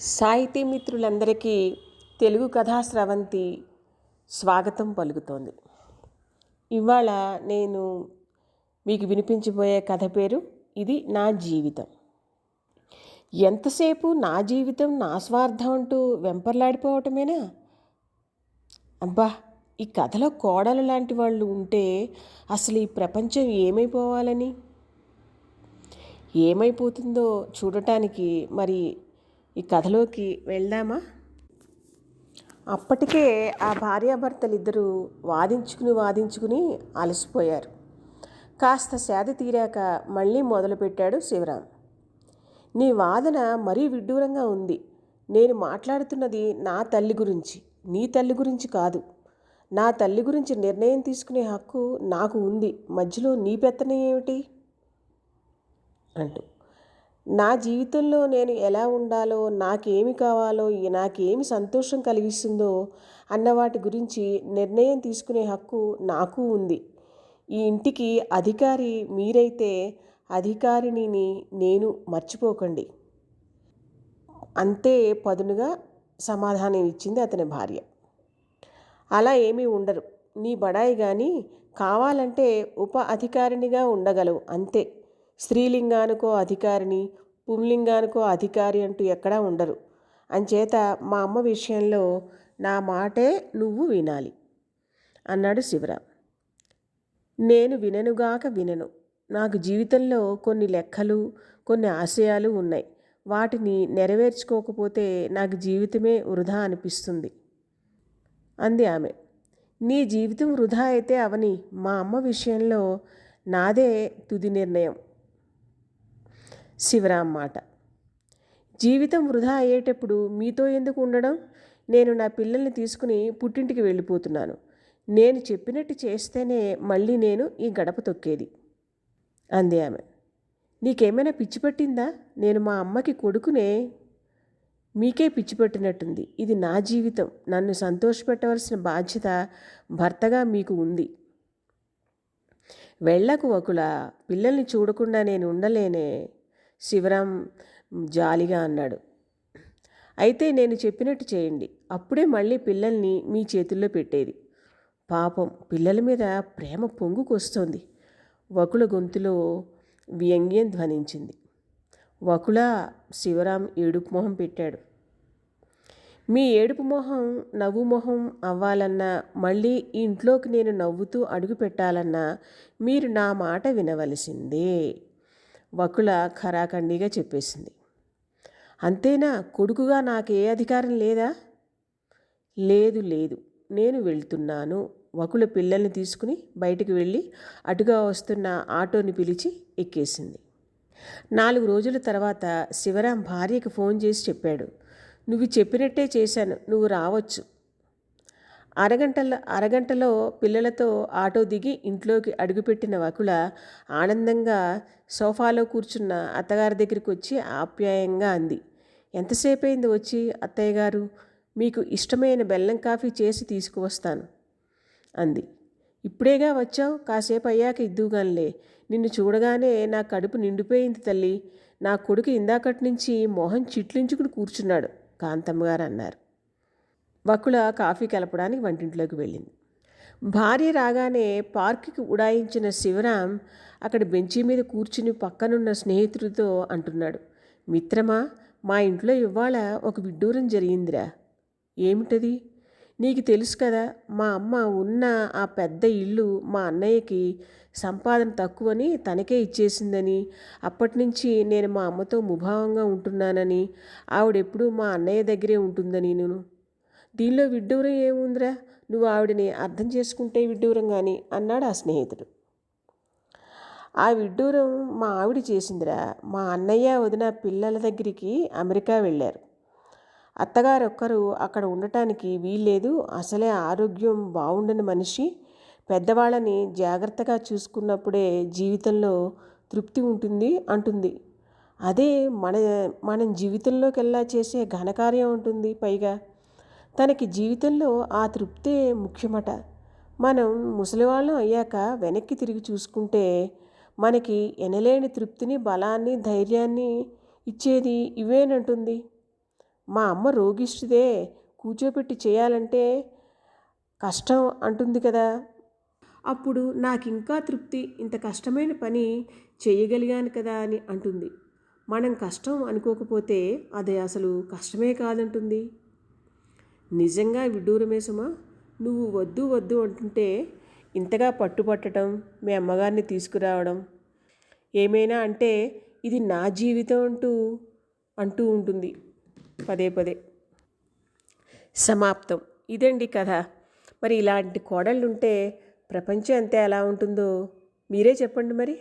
సాహితీ మిత్రులందరికీ తెలుగు కథా స్రవంతి స్వాగతం పలుకుతోంది. ఇవాళ నేను మీకు వినిపించబోయే కథ పేరు ఇది నా జీవితం. ఎంతసేపు నా జీవితం నా స్వార్థం అంటూ వెంపర్లాడిపోవటమేనా? అబ్బా, ఈ కథలో కోడలు లాంటి వాళ్ళు ఉంటే అసలు ఈ ప్రపంచం ఏమైపోవాలని, ఏమైపోతుందో చూడటానికి మరి ఈ కథలోకి వెళ్దామా? అప్పటికే ఆ భార్యాభర్తలిద్దరూ వాదించుకుని అలసిపోయారు. కాస్త సేద తీరాక మళ్ళీ మొదలుపెట్టాడు శివరాం. నీ వాదన మరీ విడ్డూరంగా ఉంది. నేను మాట్లాడుతున్నది నా తల్లి గురించి, నీ తల్లి గురించి కాదు. నా తల్లి గురించి నిర్ణయం తీసుకునే హక్కు నాకు ఉంది. మధ్యలో నీ పెత్తనం ఏమిటి అంటూ, నా జీవితంలో నేను ఎలా ఉండాలో, నాకేమి కావాలో, నాకేమి సంతోషం కలిగిస్తుందో అన్న వాటి గురించి నిర్ణయం తీసుకునే హక్కు నాకు ఉంది. ఈ ఇంటికి అధికారి మీరైతే అధికారిని నేను, మర్చిపోకండి. అంతే పదునుగా సమాధానం ఇచ్చింది అతని భార్య. అలా ఏమీ ఉండరు. నీ బడాయి కానీ కావాలంటే ఉప అధికారినిగా ఉండగలవు అంతే. స్త్రీలింగానికో అధికారిని, పుంలింగానికో అధికారి అంటూ ఎక్కడా ఉండరు. అంచేత మా అమ్మ విషయంలో నా మాటే నువ్వు వినాలి అన్నాడు శివరాం. నేను వినను. నాకు జీవితంలో కొన్ని లెక్కలు, కొన్ని ఆశయాలు ఉన్నాయి. వాటిని నెరవేర్చుకోకపోతే నాకు జీవితమే వృధా అనిపిస్తుంది అంది ఆమె. నీ జీవితం వృధా అయితే అవని, మా అమ్మ విషయంలో నాదే తుది నిర్ణయం. శివరాం మాట. జీవితం వృధా అయ్యేటప్పుడు మీతో ఎందుకు ఉండడం? నేను నా పిల్లల్ని తీసుకుని పుట్టింటికి వెళ్ళిపోతున్నాను. నేను చెప్పినట్టు చేస్తేనే మళ్ళీ నేను ఈ గడప తొక్కేది అంది ఆమె. నీకేమైనా పిచ్చి పట్టిందా? నేను మా అమ్మకి కొడుకునే. మీకే పిచ్చి పట్టినట్టుంది. ఇది నా జీవితం. నన్ను సంతోషపెట్టవలసిన బాధ్యత భర్తగా మీకు ఉంది. వెళ్ళకు వకుల, పిల్లల్ని చూడకుండా నేను ఉండలేనే శివరాం జాలిగా అన్నాడు. అయితే నేను చెప్పినట్టు చేయండి. అప్పుడే మళ్ళీ పిల్లల్ని మీ చేతుల్లో పెట్టేది. పాపం, పిల్లల మీద ప్రేమ పొంగుకొస్తోంది. వకుల గొంతులో వ్యంగ్యం ధ్వనించింది. వకుల, శివరాం ఏడుపు మొహం పెట్టాడు. మీ ఏడుపు మొహం నవ్వు మొహం అవ్వాలన్నా, మళ్ళీ ఈ ఇంట్లోకి నేను నవ్వుతూ అడుగు పెట్టాలన్నా మీరు నా మాట వినవలసిందే. వకుల ఖరాఖండిగా చెప్పేసింది. అంతేనా? కొడుకుగా నాకు ఏ అధికారం లేదా? లేదు, నేను వెళ్తున్నాను. వకుల పిల్లల్ని తీసుకుని బయటికి వెళ్ళి అటుగా వస్తున్న ఆటోని పిలిచి ఎక్కేసింది. 4 రోజుల తర్వాత శివరాం భార్యకి ఫోన్ చేసి చెప్పాడు. నువ్వు చెప్పినట్టే చేశాను, నువ్వు రావచ్చు. అరగంటలో పిల్లలతో ఆటో దిగి ఇంట్లోకి అడుగుపెట్టిన వకుల ఆనందంగా సోఫాలో కూర్చున్న అత్తగారి దగ్గరికి వచ్చి ఆప్యాయంగా అంది. ఎంతసేపు అయింది వచ్చి? అత్తయ్య గారు, మీకు ఇష్టమైన బెల్లం కాఫీ చేసి తీసుకువస్తాను అంది. ఇప్పుడేగా వచ్చావు, కాసేపు అయ్యాక ఇద్దుగానిలే. నిన్ను చూడగానే నా కడుపు నిండిపోయింది తల్లి. నా కొడుకు ఇందాకటి నుంచి మొహం చిట్లించుకుని కూర్చున్నాడు కాంతమ్మ గారు అన్నారు. వకుల కాఫీ కలపడానికి వంటింట్లోకి వెళ్ళింది. భార్య రాగానే పార్కుకి ఉడాయించిన శివరాం అక్కడ బెంచీ మీద కూర్చుని పక్కనున్న స్నేహితుడితో అంటున్నాడు. మిత్రమా, మా ఇంట్లో ఇవాళ ఒక విడ్డూరం జరిగిందిరా. ఏమిటది? నీకు తెలుసు కదా, మా అమ్మ ఉన్న ఆ పెద్ద ఇల్లు మా అన్నయ్యకి సంపాదన తక్కువని తనకే ఇచ్చేసిందని, అప్పటి నుంచి నేను మా అమ్మతో ముభావంగా ఉంటున్నానని, ఆవిడెప్పుడూ మా అన్నయ్య దగ్గరే ఉంటుందని. దీనిలో విడ్డూరం ఏముందిరా? నువ్వు ఆవిడని అర్థం చేసుకుంటే విడ్డూరం కానీ అన్నాడు ఆ స్నేహితుడు. ఆ విడ్డూరం మా ఆవిడ చేసిందిరా. మా అన్నయ్య వదిన పిల్లల దగ్గరికి అమెరికా వెళ్ళారు. అత్తగారు ఒక్కరు అక్కడ ఉండటానికి వీల్లేదు. అసలే ఆరోగ్యం బాగుండని మనిషి. పెద్దవాళ్ళని జాగ్రత్తగా చూసుకున్నప్పుడే జీవితంలో తృప్తి ఉంటుంది అంటుంది. అదే మనం జీవితంలోకెల్లా చేసే ఘనకార్యం ఉంటుంది. పైగా తనకి జీవితంలో ఆ తృప్తే ముఖ్యమట. మనం ముసలివాళ్ళం అయ్యాక వెనక్కి తిరిగి చూసుకుంటే మనకి ఎనలేని తృప్తిని, బలాన్ని, ధైర్యాన్ని ఇచ్చేది ఇవేనంటుంది. మా అమ్మ రోగిష్టిదే, కూర్చోపెట్టి చేయాలంటే కష్టం అంటుంది కదా. అప్పుడు నాకింకా తృప్తి, ఇంత కష్టమైన పని చేయగలిగాను కదా అని అంటుంది. మనం కష్టం అనుకోకపోతే అది అసలు కష్టమే కాదంటుంది. నిజంగా విడ్డూరమే సుమా. నువ్వు వద్దు వద్దు అంటుంటే ఇంతగా పట్టుపట్టడం, మీ అమ్మగారిని తీసుకురావడం, ఏమైనా అంటే ఇది నా జీవితం అంటూ ఉంటుంది పదే పదే. సమాప్తం. ఇదండి కథ. మరి ఇలాంటి కోడళ్ళుంటే ప్రపంచం అంతా ఎలా ఉంటుందో మీరే చెప్పండి మరి.